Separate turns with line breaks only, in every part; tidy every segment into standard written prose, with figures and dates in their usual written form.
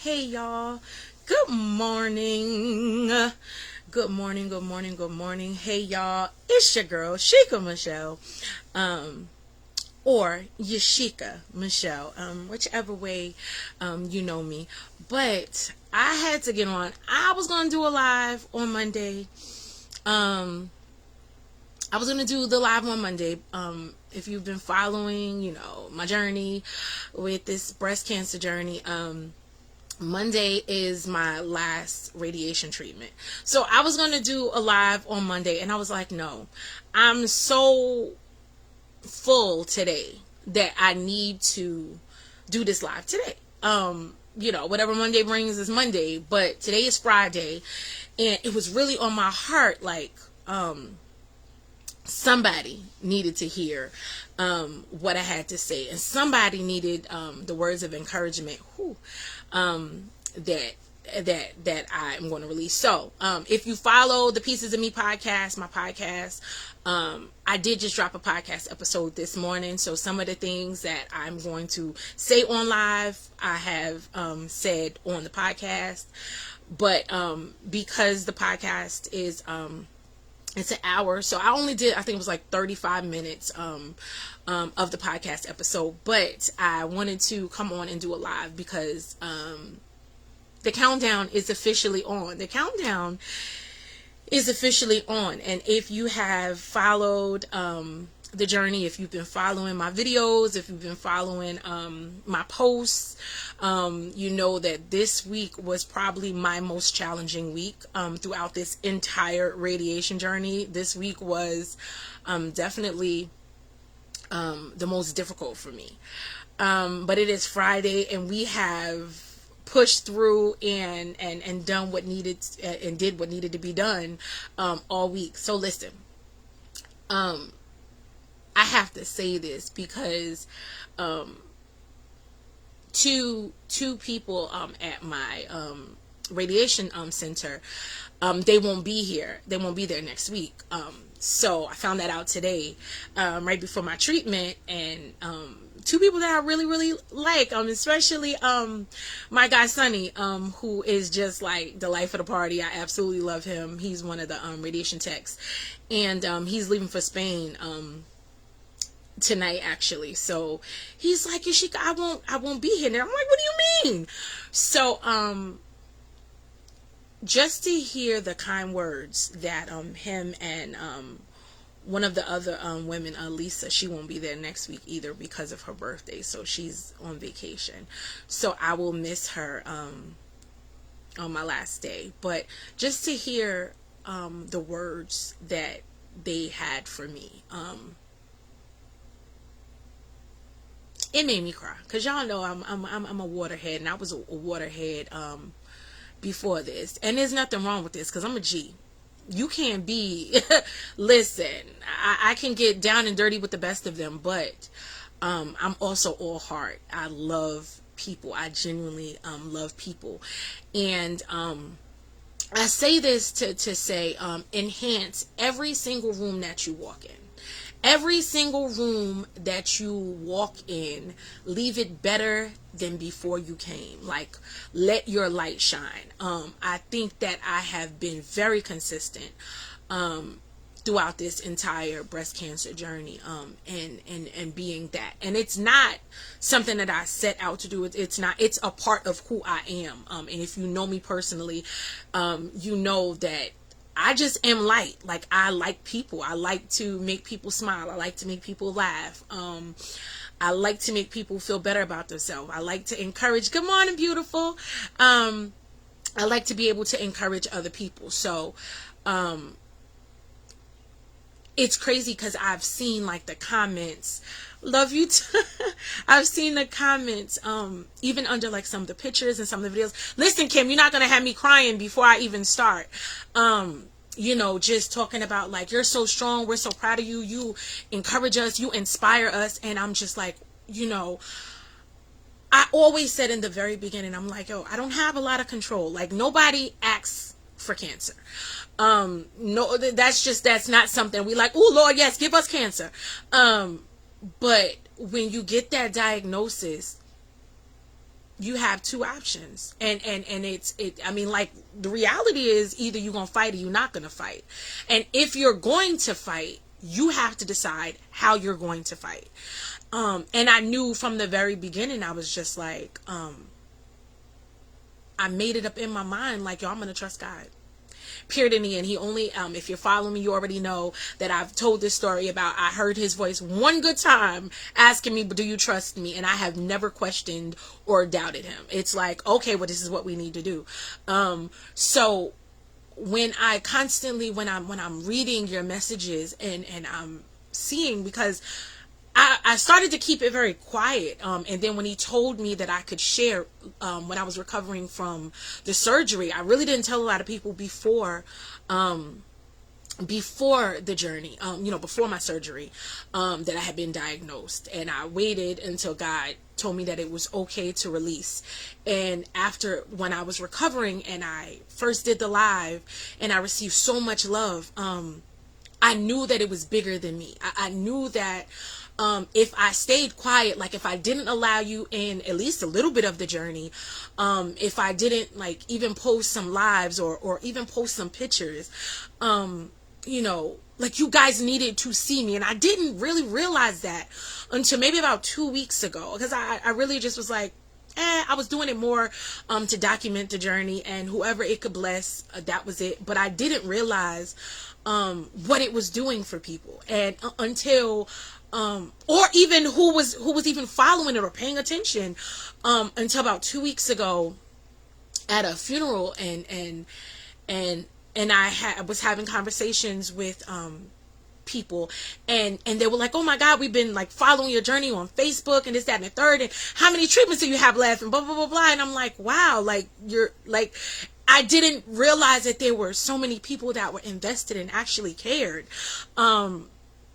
Hey y'all. Good morning. Good morning, good morning, good morning. Hey y'all. It's your girl, Sheikah Michelle. Um, or Yashika Michelle. Whichever way you know me. But I had to get on. I was gonna do a live on Monday. Um I was gonna do the live on Monday. If you've been following, my journey with this breast cancer journey, Monday is my last radiation treatment. So I was going to do a live on Monday and I was like, no, I'm so full today that I need to do this live today. Whatever Monday brings is Monday, but today is Friday and it was really on my heart. Like, somebody needed to hear what I had to say, and somebody needed the words of encouragement that I'm going to release. So if you follow the Pieces of Me podcast, my podcast, I did just drop a podcast episode this morning. So some of the things that I'm going to say on live, I have said on the podcast. But because the podcast is it's an hour, so I only did, I think it was like 35 minutes of the podcast episode, but I wanted to come on and do a live because the countdown is officially on. The countdown is officially on, and if you have followed the journey, if you've been following my videos, if you've been following my posts, you know that this week was probably my most challenging week throughout this entire radiation journey. This week was definitely the most difficult for me. But it is Friday and we have pushed through and done what needed and did what needed to be done all week. So listen, I have to say this because two people at my radiation center, they won't be here. They won't be there next week. So I found that out today, right before my treatment, and two people that I really, really like, especially my guy Sonny, who is just like the life of the party. I absolutely love him. He's one of the radiation techs, and he's leaving for Spain tonight actually. So he's like, Yashika, I won't be here. And I'm like, what do you mean? So just to hear the kind words that him and one of the other women, Lisa, she won't be there next week either because of her birthday, so she's on vacation. So I will miss her on my last day. But just to hear the words that they had for me, it made me cry, because y'all know I'm a waterhead, and I was a waterhead before this, and there's nothing wrong with this because I'm a G. You can't be listen, I can get down and dirty with the best of them, but I'm also all heart. I love people. I genuinely love people, and I say this to say enhance every single room that you walk in. Every single room that you walk in, leave it better than before you came. Like, let your light shine. I think that I have been very consistent throughout this entire breast cancer journey, and being that. And it's not something that I set out to do. It's not. It's a part of who I am. And if you know me personally, you know that I just am light. Like, I like people. I like to make people smile. I like to make people laugh. I like to make people feel better about themselves. I like to encourage. Good morning, beautiful. I like to be able to encourage other people. So, it's crazy because I've seen like the comments. Love you too. I've seen the comments, even under like some of the pictures and some of the videos. Listen, Kim, you're not going to have me crying before I even start. Just talking about like, you're so strong. We're so proud of you. You encourage us. You inspire us. And I'm just like, I always said in the very beginning, I'm like, I don't have a lot of control. Like, nobody asks for cancer. No, that's not something we like, oh Lord, yes, give us cancer. But when you get that diagnosis, you have two options, and I mean, like, the reality is either you're gonna fight or you're not gonna fight. And if you're going to fight, you have to decide how you're going to fight. And I knew from the very beginning, I was just like, I made it up in my mind, like, yo, I'm gonna trust God. Period. In the end, he only, if you're following me, you already know that I've told this story about, I heard his voice one good time asking me, do you trust me? And I have never questioned or doubted him. It's like, okay, well, this is what we need to do. So when I'm reading your messages, and I'm seeing, because I started to keep it very quiet. And then when he told me that I could share, when I was recovering from the surgery, I really didn't tell a lot of people before the journey, before my surgery, that I had been diagnosed. And I waited until God told me that it was okay to release. And after, when I was recovering and I first did the live and I received so much love, I knew that it was bigger than me. I knew that if I stayed quiet, like if I didn't allow you in at least a little bit of the journey, if I didn't like even post some lives or even post some pictures, like, you guys needed to see me. And I didn't really realize that until maybe about 2 weeks ago, because I really just was like, I was doing it more to document the journey, and whoever it could bless, that was it. But I didn't realize what it was doing for people, and until or even who was even following it or paying attention, until about 2 weeks ago at a funeral, and I was having conversations with people, and they were like, oh my God, we've been like following your journey on Facebook and this, that, and the third, and how many treatments do you have left, and blah blah blah blah. And I'm like, wow, like, you're like, I didn't realize that there were so many people that were invested and actually cared.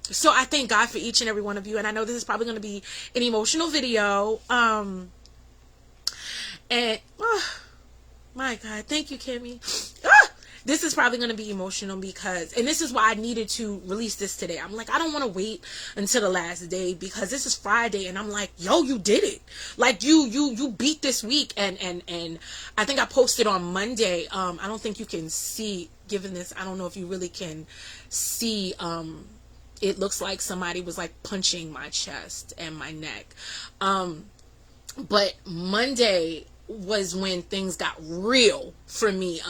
So I thank God for each and every one of you. And I know this is probably going to be an emotional video. And oh my God, thank you, Kimmy. This is probably going to be emotional because, and this is why I needed to release this today. I'm like, I don't want to wait until the last day, because this is Friday and I'm like, yo, you did it. Like, you beat this week. And I think I posted on Monday. I don't think you can see, given this, I don't know if you really can see, it looks like somebody was like punching my chest and my neck. But Monday was when things got real for me.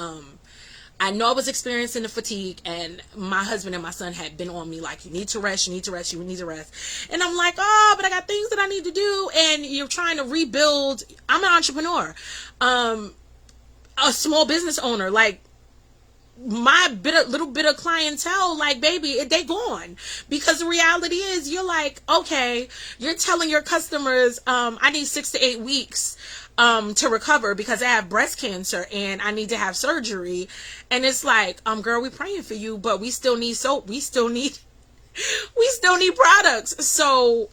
I know I was experiencing the fatigue, and my husband and my son had been on me like, you need to rest, you need to rest, you need to rest. And I'm like, oh, but I got things that I need to do. And you're trying to rebuild. I'm an entrepreneur, a small business owner. Like, my little bit of clientele, like, baby, they gone. Because the reality is, you're like, okay, you're telling your customers, I need 6 to 8 weeks to recover because I have breast cancer and I need to have surgery. And it's like, girl, we praying for you, but we still need soap. We still need products. So,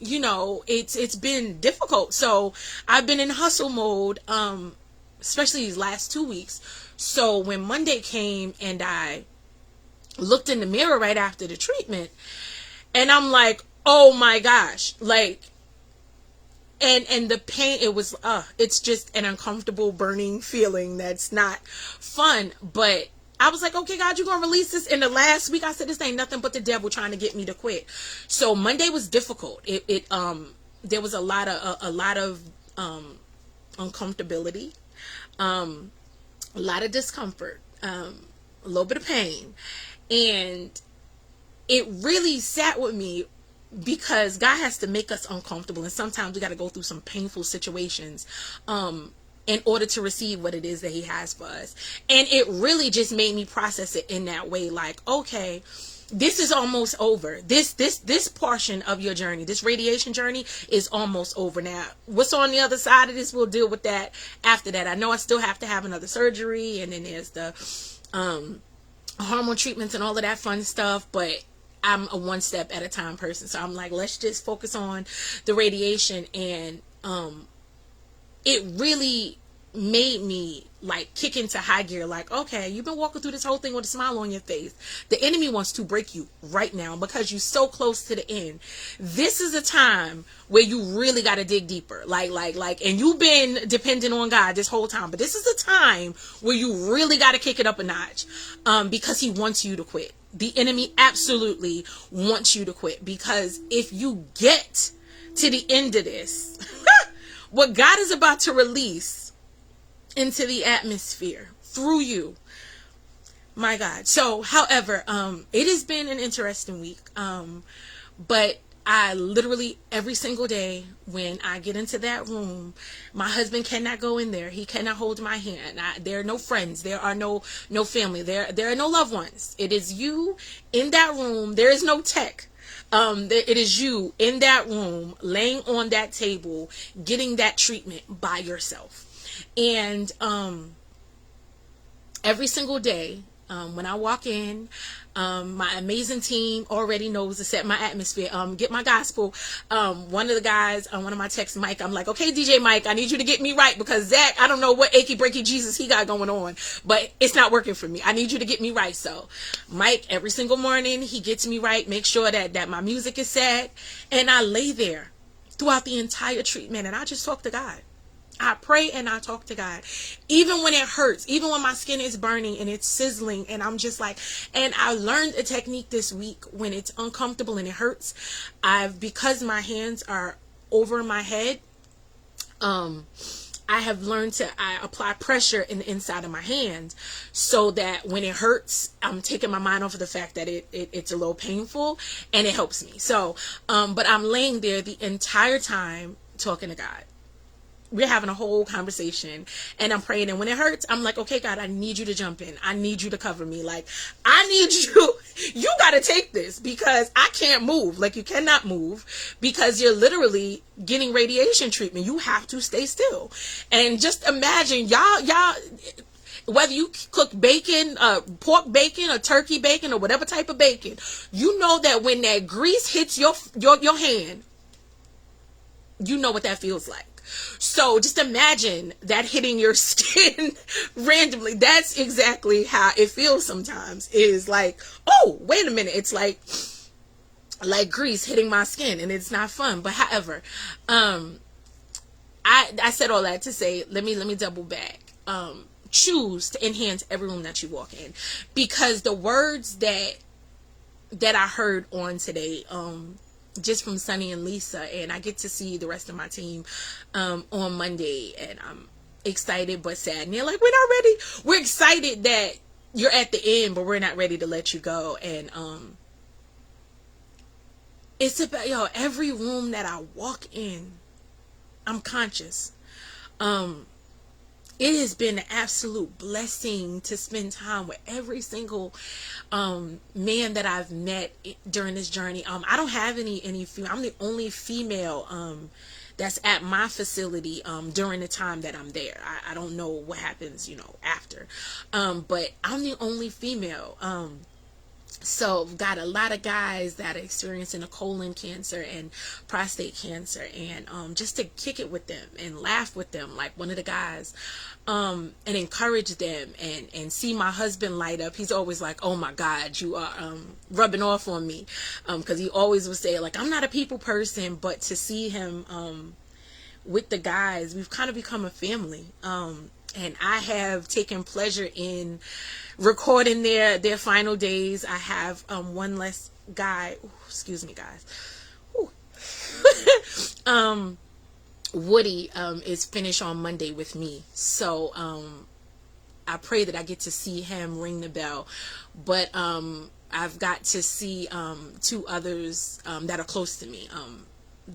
it's been difficult. So I've been in hustle mode, especially these last 2 weeks. So when Monday came and I looked in the mirror right after the treatment, and I'm like, oh my gosh, like, and the pain, it was, it's just an uncomfortable burning feeling that's not fun. But I was like, okay, God, you're going to release this. In the last week, I said, this ain't nothing but the devil trying to get me to quit. So Monday was difficult. There was a lot of uncomfortability, a lot of discomfort, a little bit of pain. And it really sat with me, because God has to make us uncomfortable. And sometimes we got to go through some painful situations in order to receive what it is that he has for us. And it really just made me process it in that way. Like, okay, this is almost over. This portion of your journey, this radiation journey, is almost over. Now, what's on the other side of this, we'll deal with that after that. I know I still have to have another surgery, and then there's the hormone treatments and all of that fun stuff, but I'm a one step at a time person. So I'm like, let's just focus on the radiation. And it really made me like kick into high gear. Like, okay, you've been walking through this whole thing with a smile on your face. The enemy wants to break you right now because you're so close to the end. This is a time where you really got to dig deeper. And you've been dependent on God this whole time, but this is a time where you really got to kick it up a notch, because he wants you to quit. The enemy absolutely wants you to quit, because if you get to the end of this, what God is about to release into the atmosphere through you, my God. So, however, it has been an interesting week, but I literally every single day when I get into that room, my husband cannot go in there. He cannot hold my hand. There are no friends. There are no family. There are no loved ones. It is you in that room. There is no tech. It is you in that room, laying on that table, getting that treatment by yourself. And every single day, when I walk in, my amazing team already knows to set my atmosphere. Get my gospel. One of the guys, one of my texts, Mike, I'm like, okay, DJ Mike, I need you to get me right, because Zach, I don't know what achy breaky Jesus he got going on, but it's not working for me. I need you to get me right. So Mike, every single morning, he gets me right, make sure that my music is set, and I lay there throughout the entire treatment, and I just talk to God. I pray and I talk to God, even when it hurts, even when my skin is burning and it's sizzling, and I'm just like, and I learned a technique this week when it's uncomfortable and it hurts. Because my hands are over my head, I have learned I apply pressure in the inside of my hand, so that when it hurts, I'm taking my mind off of the fact that it's a little painful, and it helps me. So, but I'm laying there the entire time talking to God. We're having a whole conversation, and I'm praying, and when it hurts, I'm like, okay, God, I need you to jump in. I need you to cover me. Like, I need you got to take this, because I can't move. Like, you cannot move because you're literally getting radiation treatment. You have to stay still. And just imagine y'all, whether you cook bacon, pork bacon or turkey bacon or whatever type of bacon, you know that when that grease hits your hand, you know what that feels like. So just imagine that hitting your skin randomly. That's exactly how it feels sometimes. Is like, oh, wait a minute. It's like grease hitting my skin, and it's not fun. But however, I said all that to say, let me double back. Choose to enhance every room that you walk in, because the words that I heard on today, just from Sunny and Lisa, and I get to see the rest of my team on Monday, and I'm excited but sad. And they're like, we're not ready. We're excited that you're at the end, but we're not ready to let you go. And it's about, every room that I walk in, I'm conscious. It has been an absolute blessing to spend time with every single man that I've met during this journey. I don't have any female. I'm the only female that's at my facility during the time that I'm there. I don't know what happens, after. But I'm the only female. So I've got a lot of guys that are experiencing a colon cancer and prostate cancer, and just to kick it with them and laugh with them, like one of the guys, and encourage them, and see my husband light up. He's always like, oh my God, you are rubbing off on me, because he always would say, like, I'm not a people person, but to see him with the guys, we've kind of become a family. And I have taken pleasure in recording their final days. I have one less guy. Ooh, excuse me, guys. Woody is finished on Monday with me. So I pray that I get to see him ring the bell. But I've got to see two others that are close to me.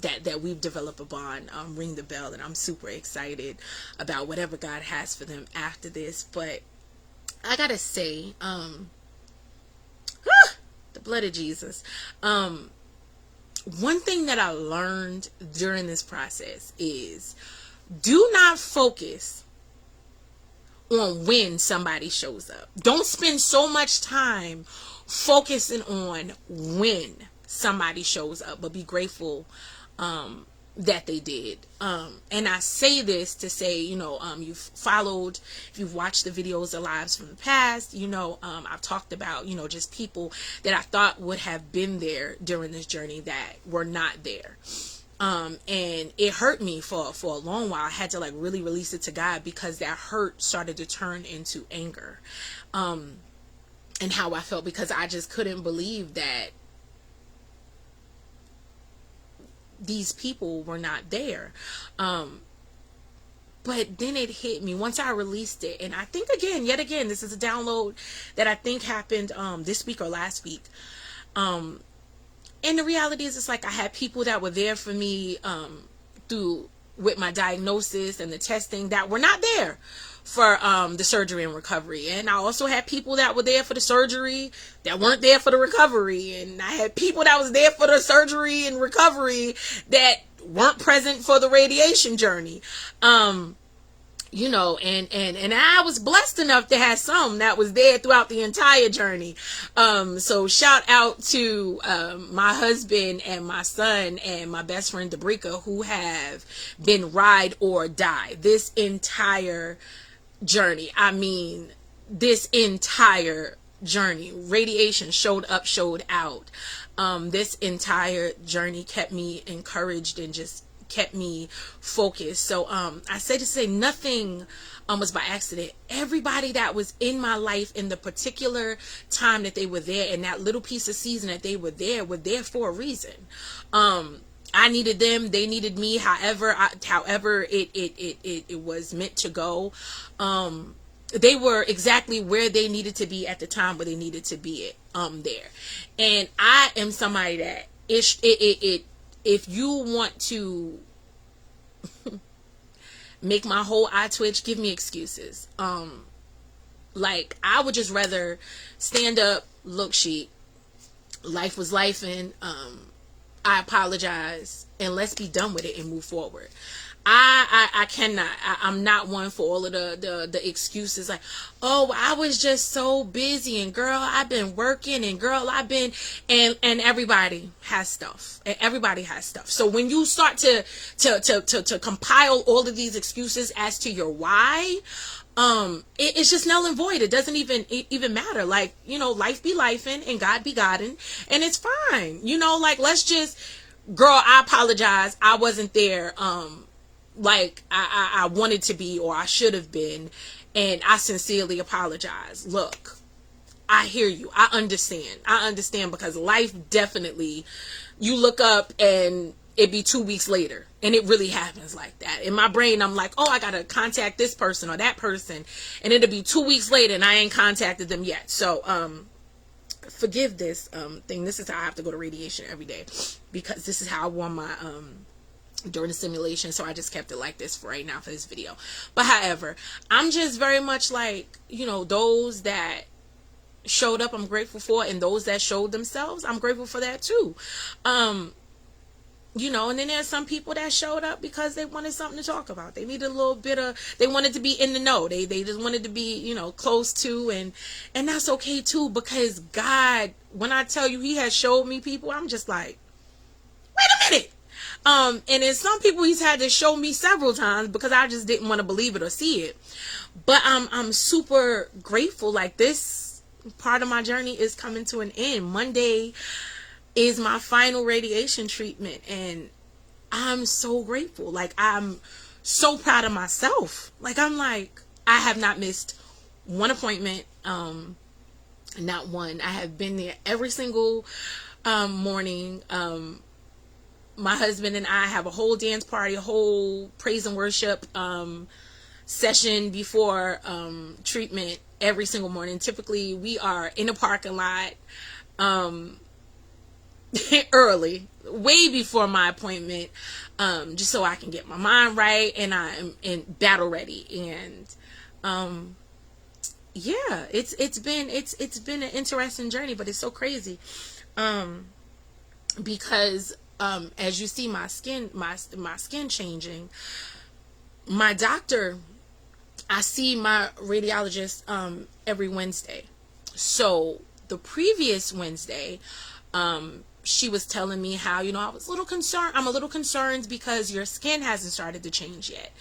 That we've developed a bond, ring the bell, and I'm super excited about whatever God has for them after this. But I gotta say, the blood of Jesus. One thing that I learned during this process is, do not focus on when somebody shows up. Don't spend so much time focusing on when somebody shows up, but be grateful that they did. And I say this to say, you've followed, if you've watched the videos of lives from the past, I've talked about, just people that I thought would have been there during this journey that were not there. And it hurt me for a long while. I had to like really release it to God, because that hurt started to turn into anger, and how I felt, because I just couldn't believe that these people were not there. But then it hit me once I released it. And I think yet again, this is a download that I think happened this week or last week. And the reality is, it's like I had people that were there for me with my diagnosis and the testing that were not there for the surgery and recovery. And I also had people that were there for the surgery that weren't there for the recovery. And I had people that was there for the surgery and recovery that weren't present for the radiation journey. And I was blessed enough to have some that was there throughout the entire journey. So shout out to my husband and my son and my best friend Debrica, who have been ride or die this entire journey. I mean, this entire journey. Radiation showed up, showed out. This entire journey kept me encouraged and just kept me focused. So I say to say nothing was by accident. Everybody that was in my life in the particular time that they were there, in that little piece of season that they were there for a reason. I needed them, they needed me, however it was meant to go. They were exactly where they needed to be at the time where they needed to be there. And I am somebody that if you want to make my whole eye twitch, give me excuses. Like, I would just rather stand up, look chic, life was life, and I apologize, and let's be done with it and move forward. I cannot. I'm not one for all of the excuses like, oh, I was just so busy, and girl, I've been working, and girl, I've been, and everybody has stuff. And everybody has stuff. So when you start to compile all of these excuses as to your why, it's just null and void. It doesn't even matter. Like, life be lifing and God be godding, and it's fine. Like, let's just, girl, I apologize. I wasn't there. Like I wanted to be, or I should have been, and I sincerely apologize. Look, I hear you. I understand, because life definitely, you look up and it be 2 weeks later, and it really happens like that. In my brain, I'm like, oh, I gotta contact this person or that person, and it'll be 2 weeks later and I ain't contacted them yet. So forgive this thing. This is how I have to go to radiation every day, because this is how I won my during the simulation. So I just kept it like this for right now for this video. But however, I'm just very much like, those that showed up, I'm grateful for, and those that showed themselves, I'm grateful for that too. And then there's some people that showed up because they wanted something to talk about. They needed a little bit they wanted to be in the know. They just wanted to be, close to, and that's okay too, because God, when I tell you he has showed me people, I'm just like, wait a minute. And then some people he's had to show me several times because I just didn't want to believe it or see it. But I'm super grateful. Like, this part of my journey is coming to an end. Monday is my final radiation treatment, and I'm so grateful. Like, I'm so proud of myself. Like, I have not missed one appointment, not one. I have been there every single morning. My husband and I have a whole dance party, a whole praise and worship session before treatment every single morning. Typically, we are in a parking lot early, way before my appointment, just so I can get my mind right and I'm in battle ready. And yeah, it's been an interesting journey, but it's so crazy because as you see my skin changing, my doctor, I see my radiologist every Wednesday. So the previous Wednesday, she was telling me how, I was a little concerned. I'm a little concerned because your skin hasn't started to change yet.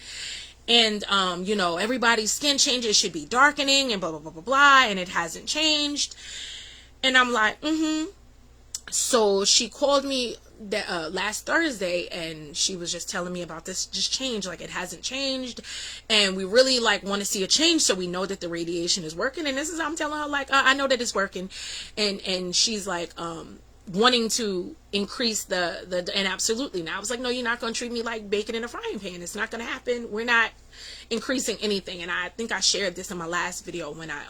And, everybody's skin changes should be darkening and blah, blah, blah, blah, blah. And it hasn't changed. And I'm like, So she called me last Thursday, and she was just telling me about this just change, like it hasn't changed, and we really like want to see a change so we know that the radiation is working. And this is, I'm telling her, like, I know that it's working, and she's like wanting to increase the and absolutely. Now I was like, no, you're not going to treat me like bacon in a frying pan. It's not going to happen. We're not increasing anything. And I think I shared this in my last video when I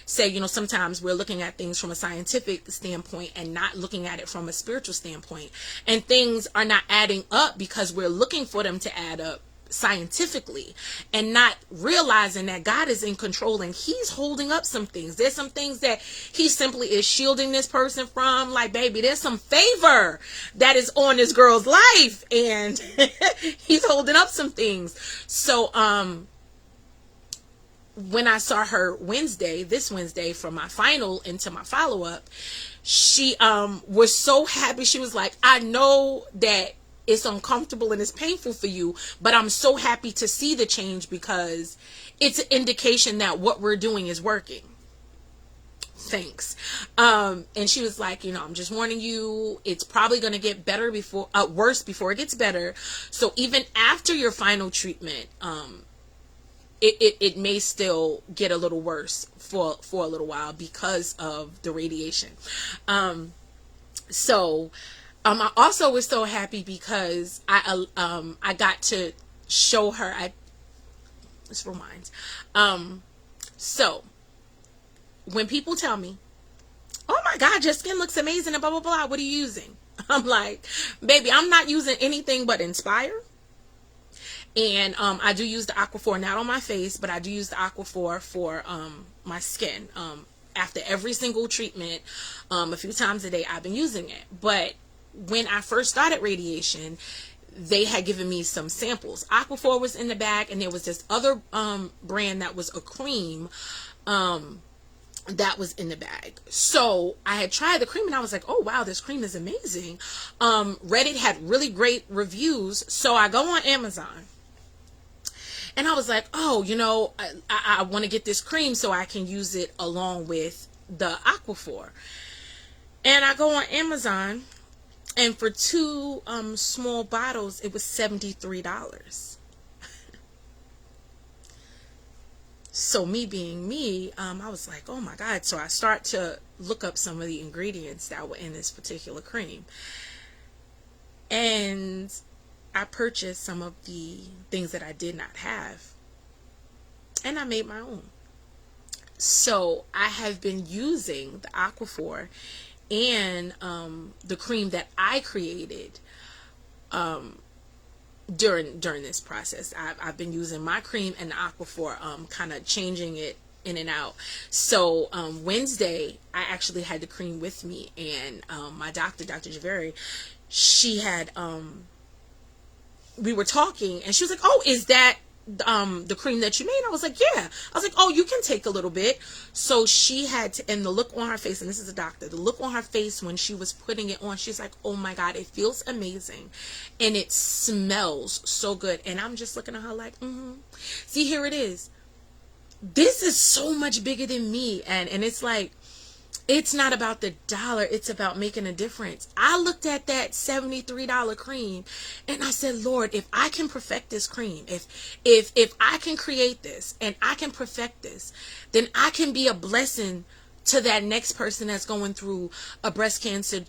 said, sometimes we're looking at things from a scientific standpoint and not looking at it from a spiritual standpoint, and things are not adding up because we're looking for them to add up scientifically and not realizing that God is in control and he's holding up some things. There's some things that he simply is shielding this person from. Like, baby, there's some favor that is on this girl's life, and he's holding up some things. So when I saw her this Wednesday for my final into my follow-up, she was so happy. She was like, I know that it's uncomfortable and it's painful for you, but I'm so happy to see the change because it's an indication that what we're doing is working. Thanks. And she was like, I'm just warning you, it's probably going to get worse before it gets better. So even after your final treatment, it may still get a little worse for a little while because of the radiation. I also was so happy because I got to show her. Let's rewind. So when people tell me, "Oh my God, your skin looks amazing," and blah blah blah, what are you using? I'm like, baby, I'm not using anything but Inspire. And I do use the Aquaphor, not on my face, but I do use the Aquaphor for my skin. After every single treatment, a few times a day, I've been using it. But when I first started radiation, they had given me some samples. Aquaphor was in the bag, and there was this other brand that was a cream that was in the bag. So I had tried the cream, and I was like, oh wow, this cream is amazing. Reddit had really great reviews, so I go on Amazon. And I was like, oh, I want to get this cream so I can use it along with the Aquaphor. And I go on Amazon, and for 2 small bottles, it was $73. So me being me, I was like, oh my God. So I start to look up some of the ingredients that were in this particular cream. And I purchased some of the things that I did not have, and I made my own. So I have been using the Aquaphor and the cream that I created during this process. I've been using my cream and the Aquaphor, kind of changing it in and out. So Wednesday, I actually had the cream with me, and my doctor, Dr. Javeri, she had we were talking, and she was like, oh, is that the cream that you made? I was like, yeah. I was like, oh, you can take a little bit. So she had to, and the look on her face, and this is a doctor, the look on her face when she was putting it on, she's like, oh my God, it feels amazing, and it smells so good. And I'm just looking at her like, see, here it is. This is so much bigger than me. And it's like, it's not about the dollar, it's about making a difference. I looked at that $73 cream, and I said, Lord, if I can perfect this cream, if I can create this and I can perfect this, then I can be a blessing to that next person that's going through a breast cancer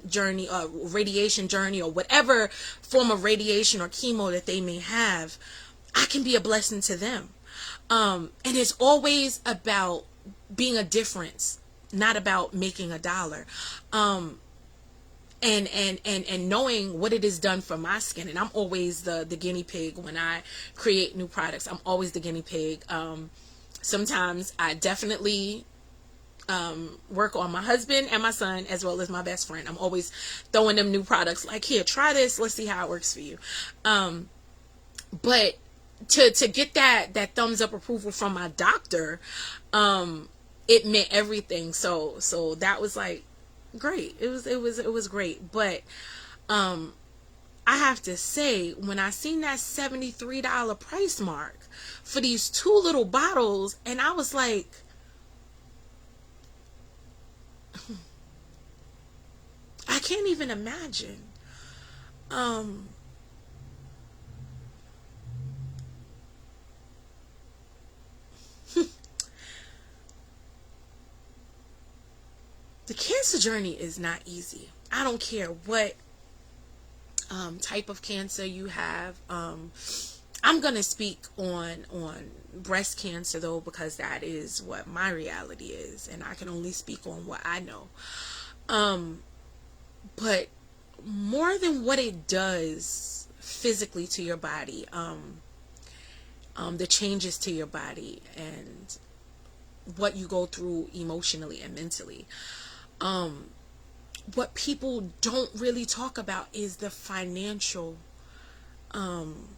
journey, or radiation journey, or whatever form of radiation or chemo that they may have. I can be a blessing to them. And it's always about being a difference, not about making a dollar. And knowing what it has done for my skin. And I'm always the guinea pig when I create new products. I'm always the guinea pig. Sometimes I definitely work on my husband and my son, as well as my best friend. I'm always throwing them new products, like, here, try this, let's see how it works for you. But to get that thumbs up approval from my doctor, it meant everything. So that was like great. It was great. But um I have to say, when I seen that $73 price mark for these two little bottles, and I was like, I can't even imagine. Um, the cancer journey is not easy. I don't care what type of cancer you have. I'm gonna speak on breast cancer though, because that is what my reality is, and I can only speak on what I know. Um, but more than what it does physically to your body, the changes to your body and what you go through emotionally and mentally. Um, what people don't really talk about is the financial um,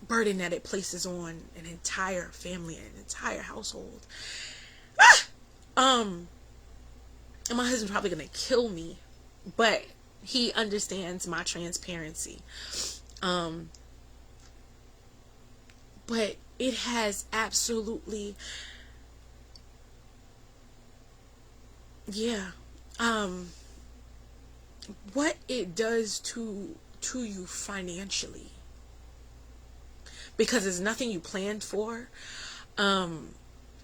burden that it places on an entire family, an entire household. Um, and my husband's probably gonna kill me, but he understands my transparency. Um, but it has absolutely, yeah. Um, what it does to you financially, because it's nothing you planned for. Um,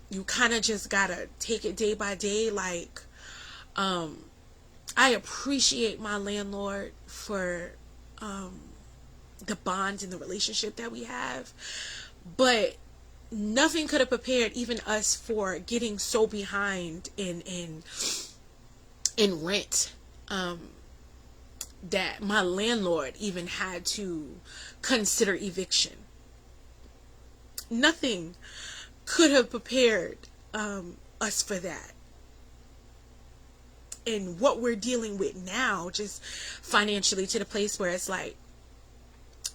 you kind of just gotta take it day by day. Like, um, I appreciate my landlord for um, the bond and the relationship that we have, but nothing could have prepared even us for getting so behind in rent, um, that my landlord even had to consider eviction. Nothing could have prepared us for that. And what we're dealing with now, just financially, to the place where it's like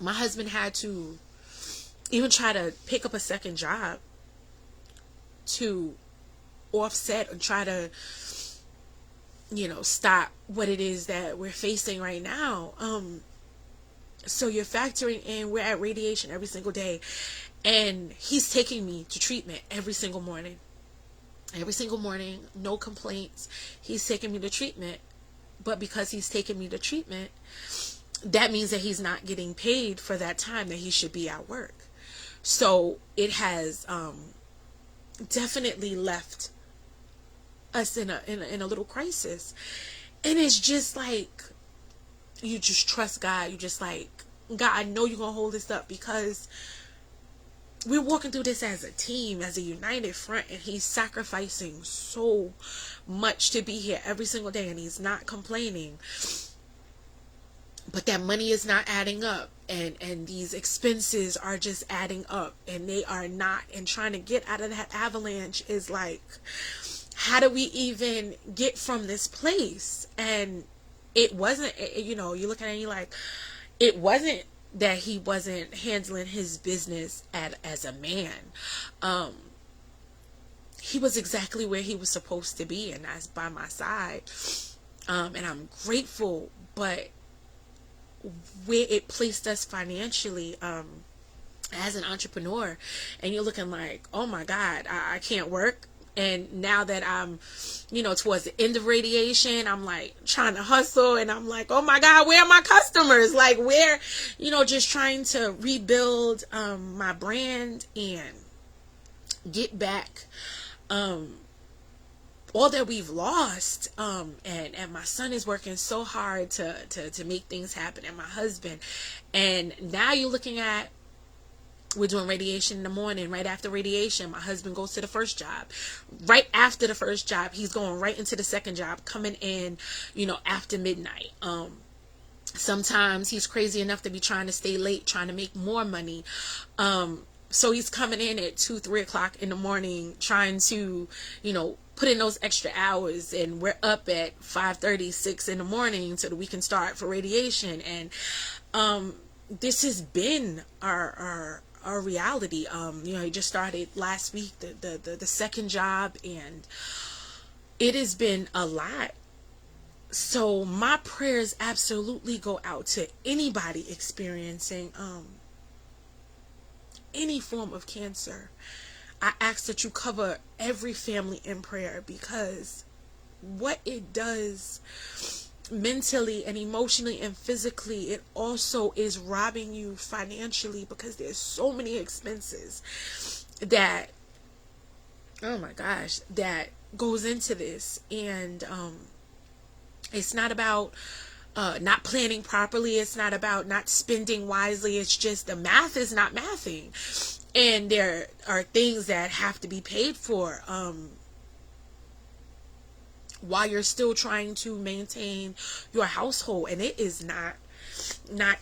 my husband had to even try to pick up a second job to offset and try to, stop what it is that we're facing right now. So you're factoring in, we're at radiation every single day, and he's taking me to treatment every single morning. Every single morning, no complaints. He's taking me to treatment. But because he's taking me to treatment, that means that he's not getting paid for that time that he should be at work. So it has definitely left us in a little crisis. And it's just like, you just trust God. You just like, God, I know you're going to hold this up, because we're walking through this as a team, as a united front, and he's sacrificing so much to be here every single day, and he's not complaining. But that money is not adding up, and these expenses are just adding up, and they are not. And trying to get out of that avalanche is like, how do we even get from this place? And it wasn't, you look at it and you're like, it wasn't that he wasn't handling his business as a man. Um, he was exactly where he was supposed to be, and that's by my side. And I'm grateful, but where it placed us financially, as an entrepreneur, and you're looking like, oh my God, I can't work. And now that I'm, towards the end of radiation, I'm like trying to hustle, and I'm like, oh my God, where are my customers? Like, where, just trying to rebuild my brand and get back all that we've lost. And my son is working so hard to make things happen, and my husband. And now you're looking at, we're doing radiation in the morning. Right after radiation, my husband goes to the first job. Right after the first job, he's going right into the second job, coming in, after midnight. Sometimes he's crazy enough to be trying to stay late, trying to make more money. So he's coming in at 2-3 o'clock in the morning, trying to, put in those extra hours. And we're up at 5:30, 6 in the morning so that we can start for radiation. And this has been our reality. He just started last week, the second job, and it has been a lot. So my prayers absolutely go out to anybody experiencing any form of cancer. I ask that you cover every family in prayer, because what it does mentally and emotionally and physically, it also is robbing you financially, because there's so many expenses that, oh my gosh, that goes into this. And it's not about not planning properly. It's not about not spending wisely. It's just the math is not mathing. And there are things that have to be paid for while you're still trying to maintain your household. And it is not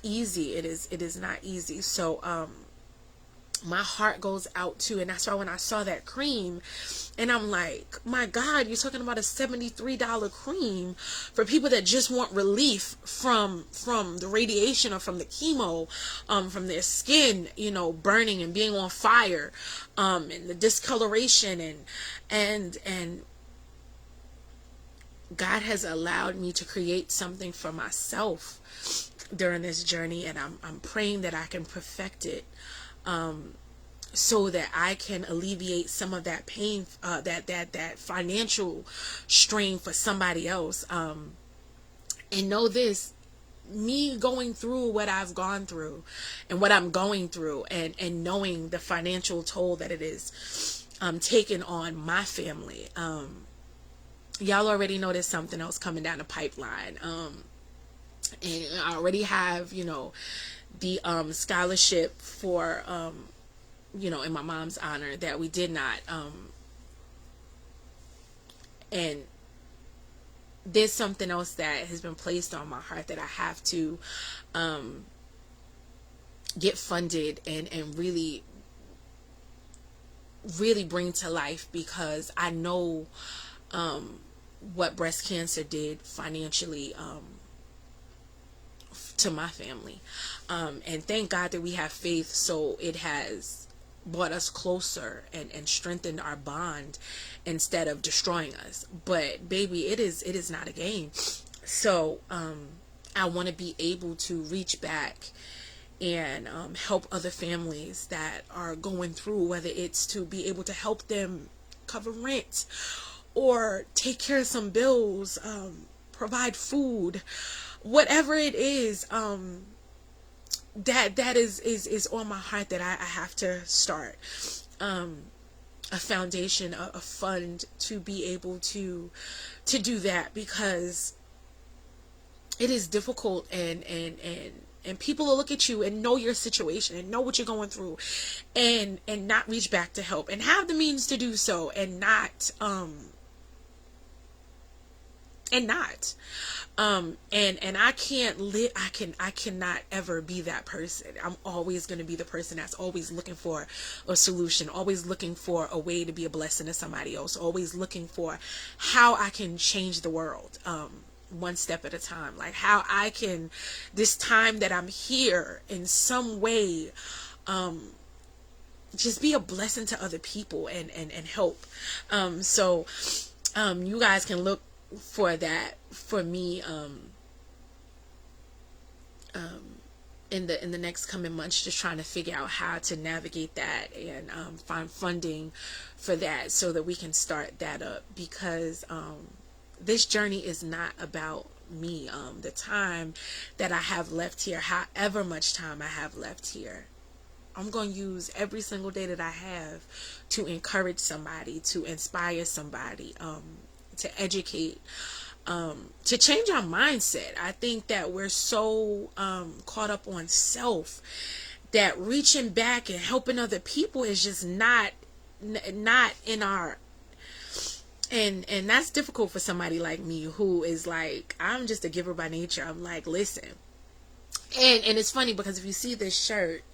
easy. It is not easy. So my heart goes out to, and that's why when I saw that cream, and I'm like, my God, you're talking about a $73 cream for people that just want relief from the radiation or from the chemo, from their skin, burning and being on fire, and the discoloration, and God has allowed me to create something for myself during this journey, and I'm praying that I can perfect it, so that I can alleviate some of that pain, that financial strain for somebody else. And know this, me going through what I've gone through and what I'm going through, and knowing the financial toll that it is taken on my family. Y'all already know there's something else coming down the pipeline. And I already have, the scholarship for in my mom's honor that we did not, and there's something else that has been placed on my heart that I have to get funded and really bring to life, because I know what breast cancer did financially to my family, and thank God that we have faith, so it has brought us closer and strengthened our bond instead of destroying us. But baby, it is not a game. So I want to be able to reach back and help other families that are going through, whether it's to be able to help them cover rent or take care of some bills, provide food, whatever it is, that is on my heart, that I have to start a foundation, a fund to be able to do that, because it is difficult, and people will look at you and know your situation and know what you're going through, and not reach back to help, and have the means to do so, and not and I can't live, I cannot ever be that person. I'm always going to be the person that's always looking for a solution, always looking for a way to be a blessing to somebody else, always looking for how I can change the world, one step at a time, like how I can, this time that I'm here, in some way, just be a blessing to other people, and help. So you guys can look for that for me in the next coming months, just trying to figure out how to navigate that, and find funding for that, so that we can start that up, because this journey is not about me. The time that I have left here, however much time I have left here, I'm going to use every single day that I have to encourage somebody, to inspire somebody, to educate, to change our mindset. I think that we're so caught up on self, that reaching back and helping other people is just not in our, and that's difficult for somebody like me, who is like, I'm just a giver by nature. I'm like, listen, and it's funny, because if you see this shirt,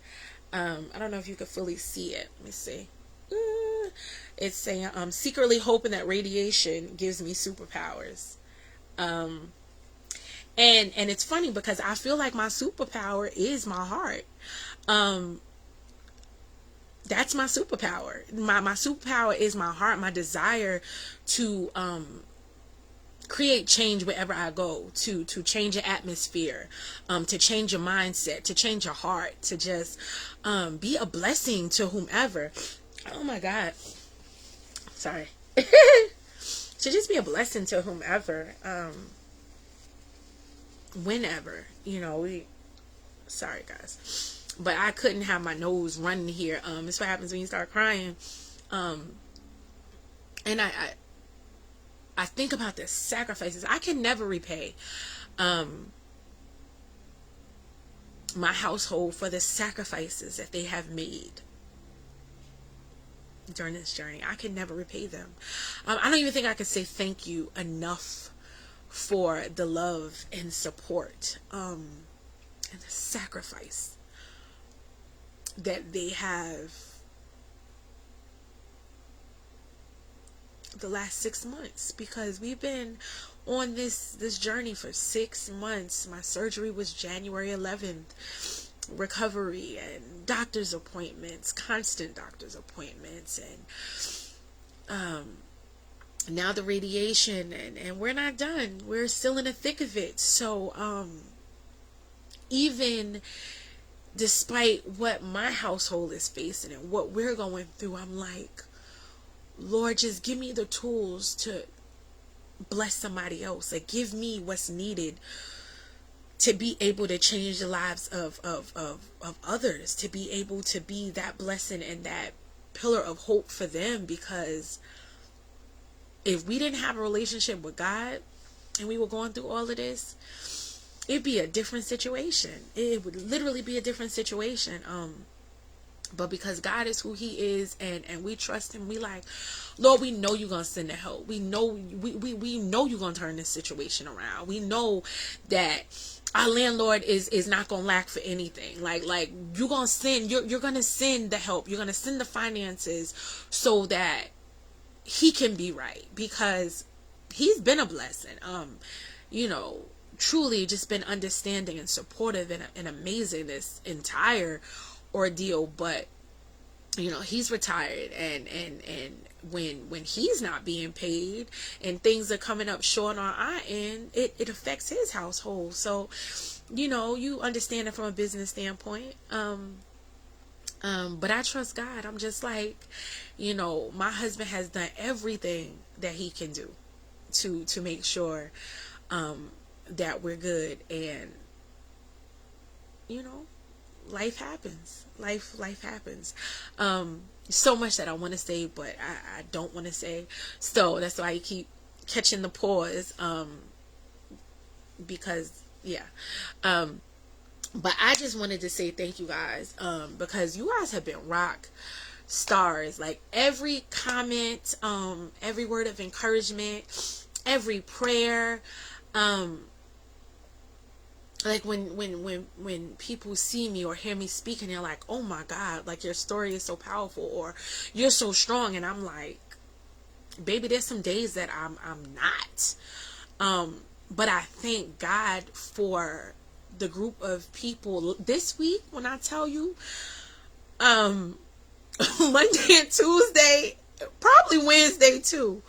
I don't know if you can fully see it. Let me see. It's saying, secretly hoping that radiation gives me superpowers. And it's funny, because I feel like my superpower is my heart. That's my superpower. My superpower is my heart, my desire to create change wherever I go, to change your atmosphere, to change your mindset, to change your heart, to just be a blessing to whomever. Oh my God. Sorry. To just be a blessing to whomever, whenever, sorry guys, but I couldn't have my nose running here. It's what happens when you start crying. And I think about the sacrifices I can never repay my household for the sacrifices that they have made during this journey. I can never repay them. I don't even think I could say thank you enough for the love and support and the sacrifice that they have the last 6 months, because we've been on this journey for 6 months. My surgery was January 11th. Recovery and doctor's appointments, constant doctor's appointments, and now the radiation, and we're not done. We're still in the thick of it. So even despite what my household is facing and what we're going through, I'm like, Lord, just give me the tools to bless somebody else. Like, give me what's needed to be able to change the lives of others, to be able to be that blessing and that pillar of hope for them. Because if we didn't have a relationship with God and we were going through all of this, it'd be a different situation. It would literally be a different situation. But because God is who he is, and we trust him, we like, Lord, we know you're going to send the help. We know we know you're going to turn this situation around. We know that our landlord is not going to lack for anything. Like you're going to send, you're going to send the help. You're going to send the finances so that he can be right, because he's been a blessing. Truly just been understanding and supportive and amazing this entire ordeal. But he's retired, and when he's not being paid and things are coming up short on our end, it affects his household. So you understand it from a business standpoint. But I trust God. I'm just like, my husband has done everything that he can do to make sure that we're good. And life happens. Life happens. So much that I want to say, but I don't want to say. So that's why I keep catching the pause. Because but I just wanted to say thank you guys. Because you guys have been rock stars. Like, every comment, every word of encouragement, every prayer, like when people see me or hear me speak and they're like, oh my God, like, your story is so powerful, or you're so strong. And I'm like, baby, there's some days that I'm not. But I thank God for the group of people this week. When I tell you, Monday and Tuesday, probably Wednesday too,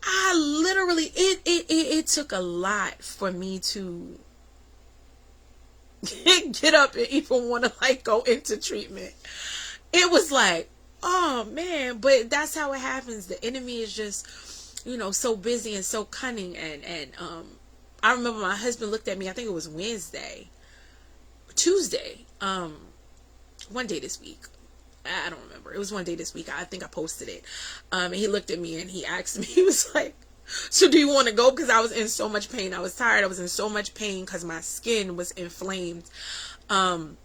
I literally, it took a lot for me to get up and even want to go into treatment. It was like, oh man, but that's how it happens. The enemy is just, so busy and so cunning. And I remember my husband looked at me, I think it was Tuesday, one day this week. I don't remember. It was one day this week. I think I posted it. And he looked at me and he asked me, he was like, so do you want to go? Because I was in so much pain. I was tired. I was in so much pain because my skin was inflamed. And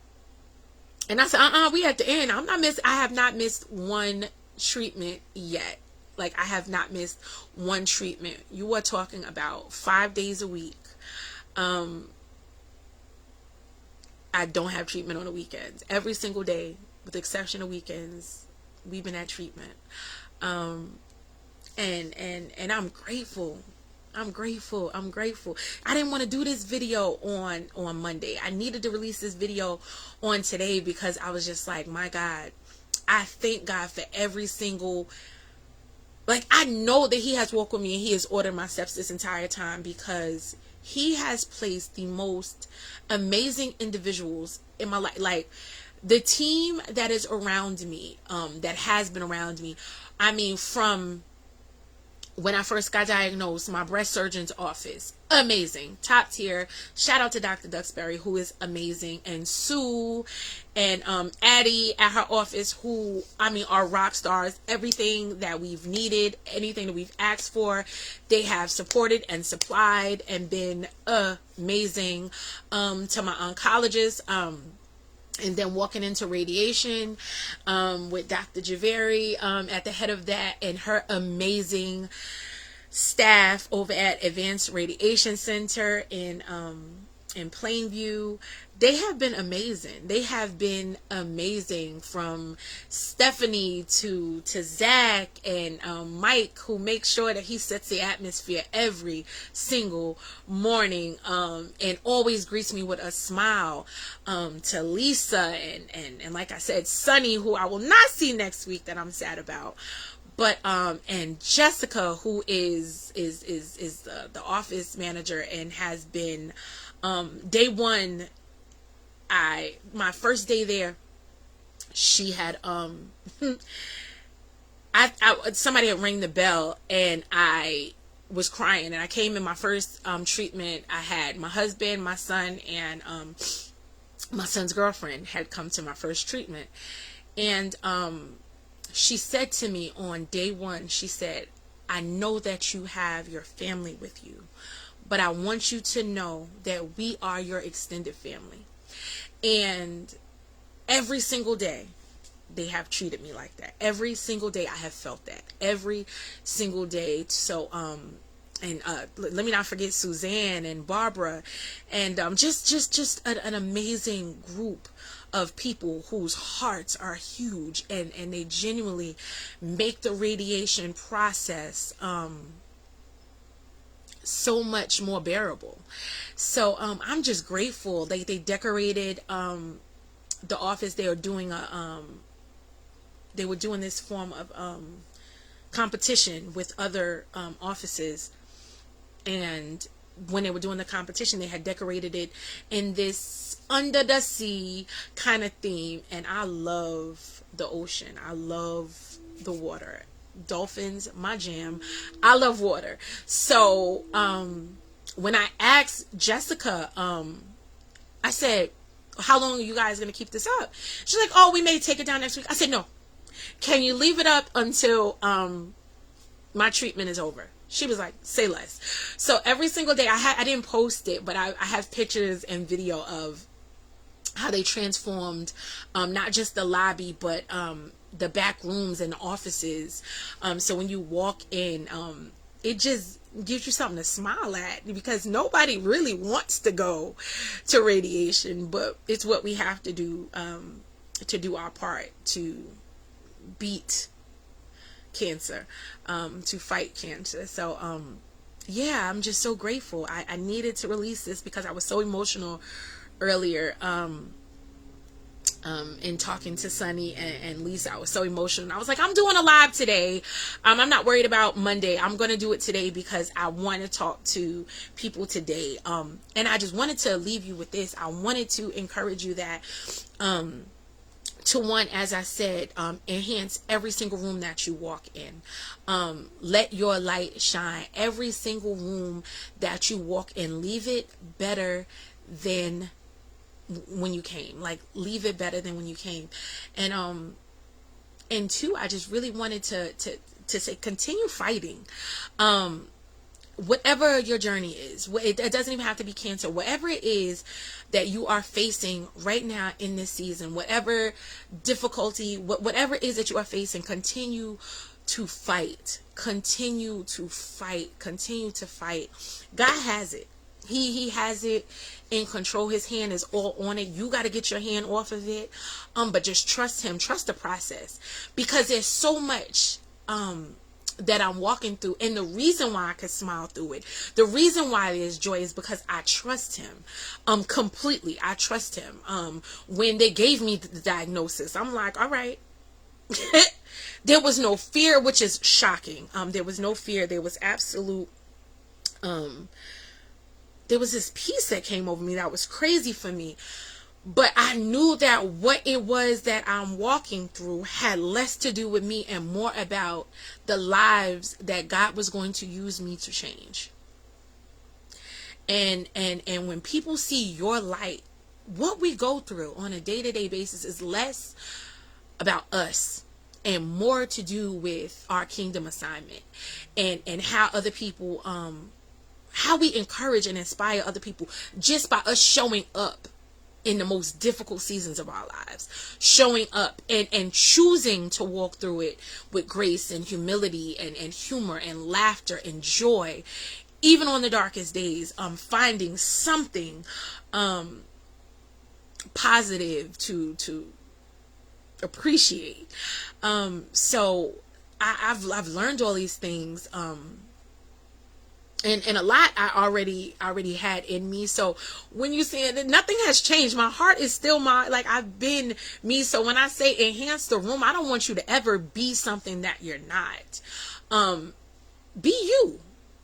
I said, we at the end. I have not missed one treatment yet. Like, I have not missed one treatment. You are talking about 5 days a week. I don't have treatment on the weekends. Every single day, with the exception of weekends, we've been at treatment. And I'm grateful. I'm grateful. I didn't want to do this video on Monday. I needed to release this video on today because I was just like, my God, I thank God for every single like, I know that he has walked with me and he has ordered my steps this entire time, because he has placed the most amazing individuals in my life. Like, the team that is around me, that has been around me, I mean, from when I first got diagnosed, my breast surgeon's office, amazing, top tier. Shout out to Dr. Duxbury, who is amazing, and Sue and Addie at her office, who, I mean, are rock stars. Everything that we've needed, anything that we've asked for, they have supported and supplied and been amazing. To my oncologist, and then walking into radiation, with Dr. Javeri, at the head of that, and her amazing staff over at Advanced Radiation Center in Plainview. They have been amazing. They have been amazing, from Stephanie to Zach and Mike, who makes sure that he sets the atmosphere every single morning, and always greets me with a smile, to Lisa and like I said, Sunny, who I will not see next week, that I'm sad about. But and Jessica, who is the office manager and has been, day one, my first day there, she had somebody had rang the bell, and I was crying, and I came in my first treatment. I had my husband, my son, and my son's girlfriend had come to my first treatment, and she said to me on day one, she said, I know that you have your family with you, but I want you to know that we are your extended family. And every single day, they have treated me like that. Every single day, I have felt that. Every single day. So, and let me not forget Suzanne and Barbara, and just an amazing group of people whose hearts are huge, and they genuinely make the radiation process so much more bearable. So I'm just grateful. They decorated the office. They were doing this form of competition with other offices, and when they were doing the competition, they had decorated it in this under the sea kind of theme. And I love the ocean. I love the water. Dolphins, my jam. I love water. So when I asked Jessica, I said, how long are you guys going to keep this up? She's like, oh, we may take it down next week. I said, no. Can you leave it up until my treatment is over? She was like, say less. So every single day, I didn't post it, but I have pictures and video of how they transformed not just the lobby, but the back rooms and the offices. So when you walk in, it just gives you something to smile at, because nobody really wants to go to radiation, but it's what we have to do our part to beat cancer, to fight cancer. So yeah, I'm just so grateful. I needed to release this because I was so emotional earlier, in talking to Sunny and Lisa. I was so emotional. I was like, I'm doing a live today. I'm not worried about Monday. I'm going to do it today because I want to talk to people today. And I just wanted to leave you with this. I wanted to encourage you that, to one, as I said, enhance every single room that you walk in. Let your light shine. Every single room that you walk in, leave it better than when you came. Like, leave it better than when you came. And two, I just really wanted to say, continue fighting. Whatever your journey is, it doesn't even have to be cancer. Whatever it is that you are facing right now in this season, whatever difficulty, whatever it is that you are facing, continue to fight. Continue to fight. Continue to fight. God has it. He has it in control. His hand is all on it. You got to get your hand off of it. But just trust him. Trust the process, because there's so much that I'm walking through, and the reason why I could smile through it, the reason why there's joy, is because I trust him completely. I trust him. When they gave me the diagnosis, I'm like, all right, There was no fear, which is shocking. There was no fear. There was absolute, there was this peace that came over me that was crazy for me. But I knew that what it was that I'm walking through had less to do with me and more about the lives that God was going to use me to change. And when people see your light, what we go through on a day-to-day basis is less about us and more to do with our kingdom assignment, and how other people, how we encourage and inspire other people just by us showing up in the most difficult seasons of our lives, showing up and choosing to walk through it with grace and humility and humor and laughter and joy, even on the darkest days, finding something positive to appreciate. So I've learned all these things, and a lot I already had in me. So when you say that nothing has changed, my heart is still I've been me. So when I say enhance the room, I don't want you to ever be something that you're not. Be you.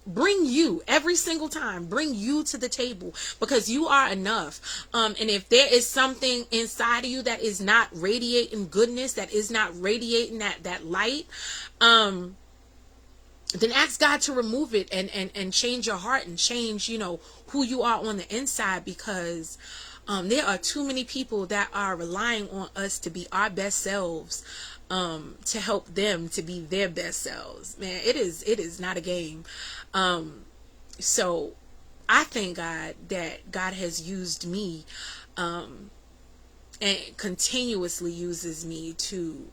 Bring you every single time. Bring you to the table, because you are enough. And if there is something inside of you that is not radiating goodness, that is not radiating that light, then ask God to remove it and change your heart and change, who you are on the inside, because there are too many people that are relying on us to be our best selves, to help them to be their best selves. Man, it is not a game. So I thank God that God has used me, and continuously uses me to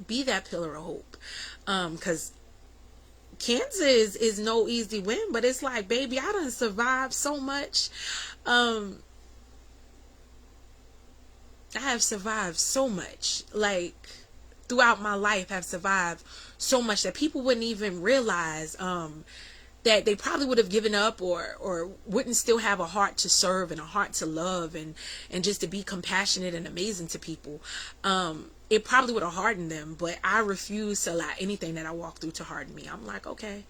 be that pillar of hope. Because cancer is no easy win, but it's like, baby, I done survived so much. I have survived so much, like throughout my life. I've survived so much that people wouldn't even realize, that they probably would have given up, or wouldn't still have a heart to serve and a heart to love and just to be compassionate and amazing to people. It probably would have hardened them, but I refuse to allow anything that I walk through to harden me. I'm like, okay,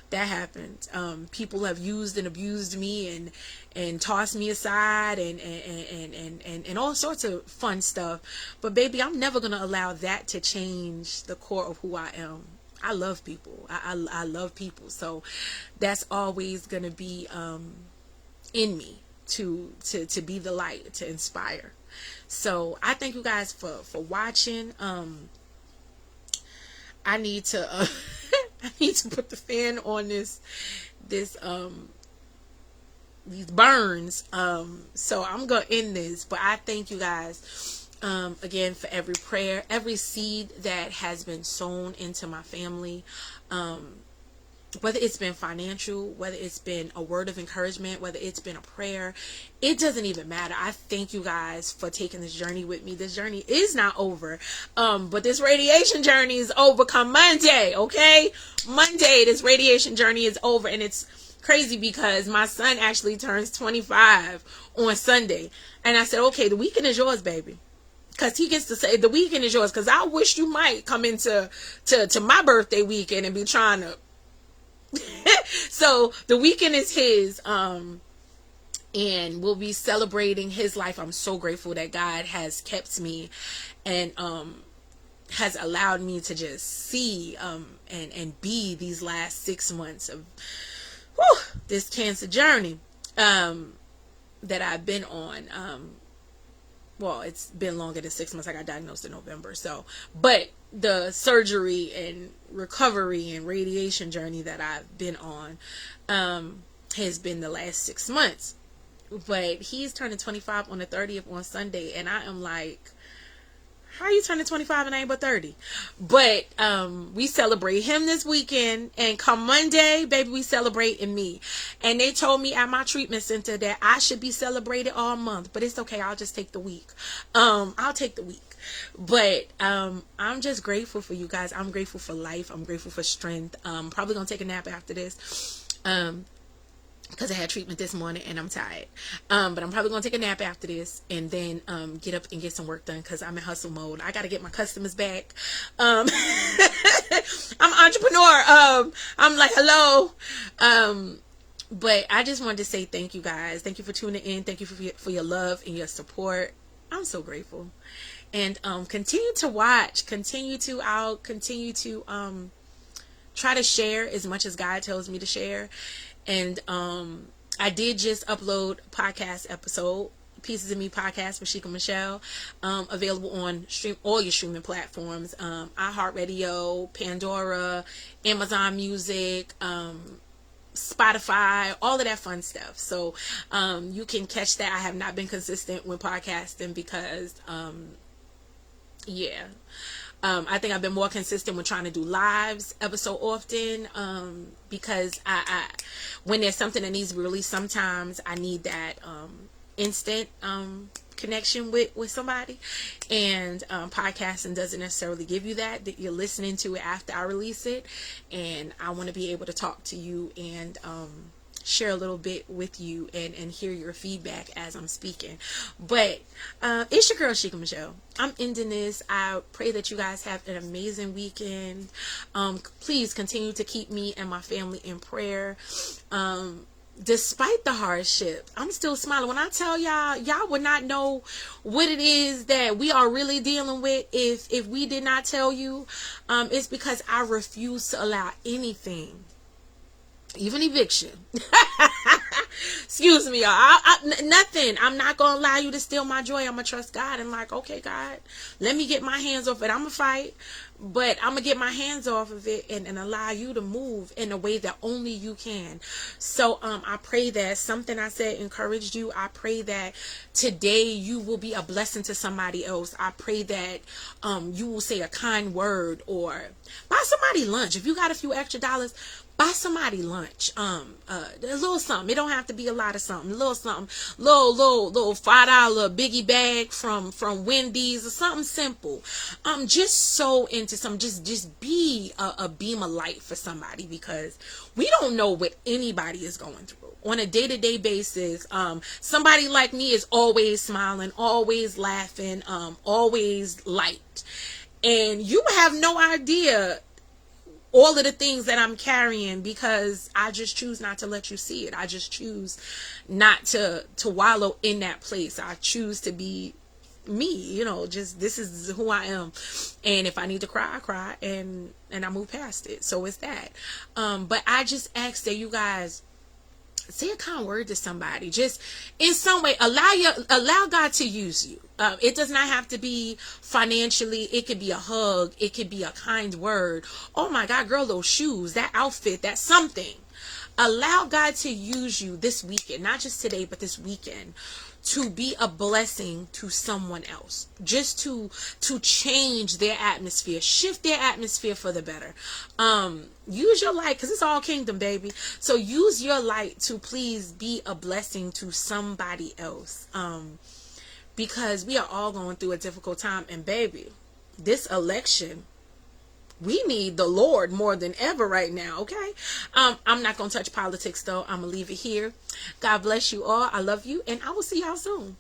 that happened. People have used and abused me and tossed me aside and all sorts of fun stuff. But baby, I'm never going to allow that to change the core of who I am. I love people. I love people. So that's always going to be in me to be the light, to inspire. So I thank you guys for watching. I need to I need to put the fan on these burns. So I'm gonna end this, but I thank you guys again for every prayer, every seed that has been sown into my family. Whether it's been financial, whether it's been a word of encouragement, whether it's been a prayer, it doesn't even matter. I thank you guys for taking this journey with me. This journey is not over, but this radiation journey is over come Monday, okay? Monday, this radiation journey is over, and it's crazy because my son actually turns 25 on Sunday, and I said, okay, the weekend is yours, baby. Because he gets to say the weekend is yours, because I wish you might come into to my birthday weekend and be trying to so the weekend is his, and we'll be celebrating his life. I'm so grateful that God has kept me and has allowed me to just see and be these last 6 months of this cancer journey that I've been on. Well, it's been longer than 6 months. I got diagnosed in November. So, but the surgery and recovery and radiation journey that I've been on has been the last 6 months. But he's turning 25 on the 30th on Sunday, and I am like, how are you turning 25 and I ain't but 30? But we celebrate him this weekend, and come Monday, baby, we celebrating me. And they told me at my treatment center that I should be celebrated all month, but it's okay. I'll just take the week. I'll take the week. But I'm just grateful for you guys. I'm grateful for life. I'm grateful for strength. Probably gonna take a nap after this. because I had treatment this morning and I'm tired. But I'm probably gonna take a nap after this and then get up and get some work done because I'm in hustle mode. I gotta get my customers back. I'm an entrepreneur. I'm like, hello. But I just wanted to say thank you guys. Thank you for tuning in. Thank you for your love and your support. I'm so grateful. And continue to watch. I'll continue to try to share as much as God tells me to share. And I did just upload a podcast episode, Pieces of Me podcast with Sheikah Michelle, available on all your streaming platforms, iHeartRadio, Pandora, Amazon Music, Spotify, all of that fun stuff. So you can catch that. I have not been consistent with podcasting because I think I've been more consistent with trying to do lives ever so often, because I when there's something that needs to be released, sometimes I need that instant connection with somebody, and podcasting doesn't necessarily give you that you're listening to it after I release it, and I want to be able to talk to you and share a little bit with you and hear your feedback as I'm speaking. But it's your girl Sheikah Michelle. I'm ending this. I pray that you guys have an amazing weekend. Please continue to keep me and my family in prayer. Despite the hardship, I'm still smiling. When I tell y'all would not know what it is that we are really dealing with if we did not tell you. It's because I refuse to allow anything, even eviction. Excuse me, y'all. Nothing. I'm not gonna allow you to steal my joy. I'm gonna trust God and like, okay, God, let me get my hands off it. I'm gonna fight, but I'm gonna get my hands off of it and allow you to move in a way that only you can. So I pray that something I said encouraged you. I pray that today you will be a blessing to somebody else. I pray that you will say a kind word or buy somebody lunch. If you got a few extra dollars, buy somebody lunch. A little something. It don't have to be a lot of something. A little something. Little $5 biggie bag from Wendy's or something simple. Just so into some. Just be a beam of light for somebody, because we don't know what anybody is going through on a day-to-day basis. Somebody like me is always smiling, always laughing, always light, and you have no idea all of the things that I'm carrying, because I just choose not to let you see it. I just choose not to wallow in that place. I choose to be me, just this is who I am. And if I need to cry, I cry, and I move past it. So it's that. But I just ask that you guys say a kind word to somebody. Just in some way, allow God to use you. It does not have to be financially. It could be a hug. It could be a kind word. Oh my God, girl, those shoes, that outfit, that's something. Allow God to use you this weekend, not just today, but this weekend, to be a blessing to someone else, just to change their atmosphere, shift their atmosphere for the better. Use your light, because it's all kingdom, baby. So use your light to please be a blessing to somebody else, because we are all going through a difficult time. And baby, this election, we need the Lord more than ever right now, okay? I'm not going to touch politics, though. I'm going to leave it here. God bless you all. I love you, and I will see y'all soon.